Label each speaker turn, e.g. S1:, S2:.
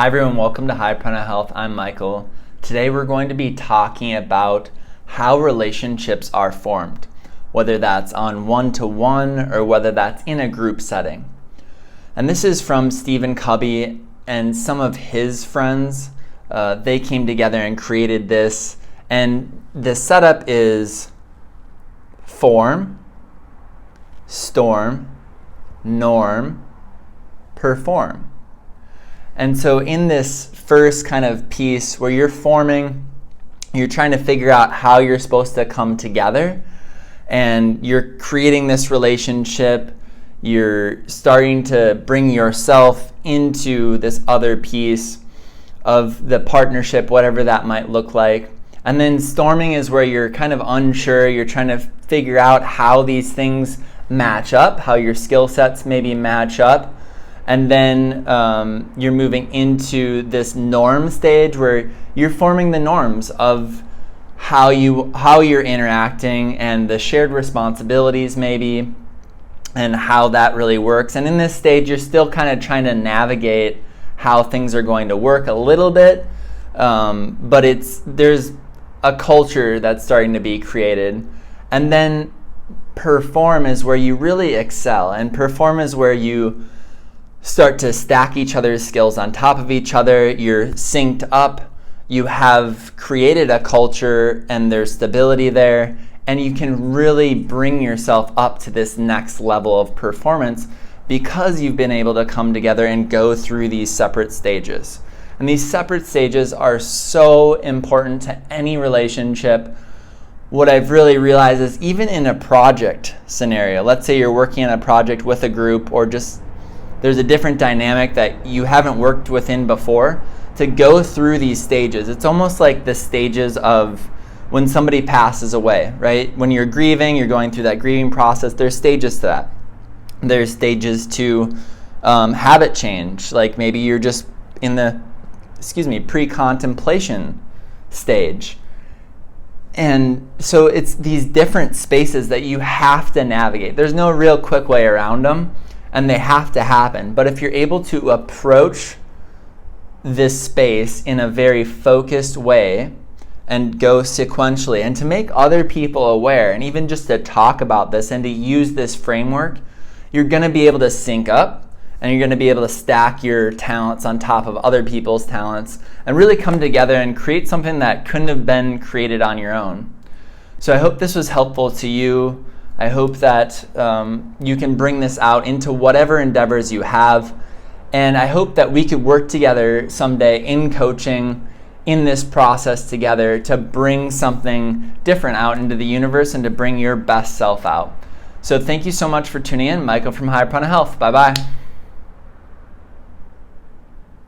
S1: Hi everyone, welcome to High Prana Health. I'm Michael. Today we're going to be talking about how relationships are formed, whether that's on one-to-one or whether that's in a group setting. And this is from Covey and some of his friends. They came together and created this, and the setup is form, storm, norm, perform. And so in this first kind of piece where you're forming, you're trying to figure out how you're supposed to come together, and you're creating this relationship, you're starting to bring yourself into this other piece of the partnership, whatever that might look like. And then storming is where you're kind of unsure, you're trying to figure out how these things match up, how your skill sets maybe match up. And then you're moving into this norm stage where you're forming the norms of how you're interacting and the shared responsibilities maybe, and how that really works. And in this stage, you're still kind of trying to navigate how things are going to work a little bit, but there's a culture that's starting to be created. And then perform is where you really excel, and perform is where you start to stack each other's skills on top of each other. You're synced up, you have created a culture and there's stability there, and you can really bring yourself up to this next level of performance because you've been able to come together and go through these separate stages. And these separate stages are so important to any relationship. What I've really realized is even in a project scenario, let's say you're working on a project with a group, or just there's a different dynamic that you haven't worked within before, to go through these stages. It's almost like the stages of when somebody passes away, right? When you're grieving, you're going through that grieving process, there's stages to that. There's stages to habit change, like maybe you're just in the, pre-contemplation stage. And so it's these different spaces that you have to navigate. There's no real quick way around them, and they have to happen. But if you're able to approach this space in a very focused way and go sequentially, and to make other people aware, and even just to talk about this and to use this framework, you're going to be able to sync up, and you're going to be able to stack your talents on top of other people's talents and really come together and create something that couldn't have been created on your own. So I hope this was helpful to you. I hope that you can bring this out into whatever endeavors you have. And I hope that we could work together someday in coaching, in this process together, to bring something different out into the universe and to bring your best self out. So thank you so much for tuning in. Michael from High Prana Health. Bye-bye.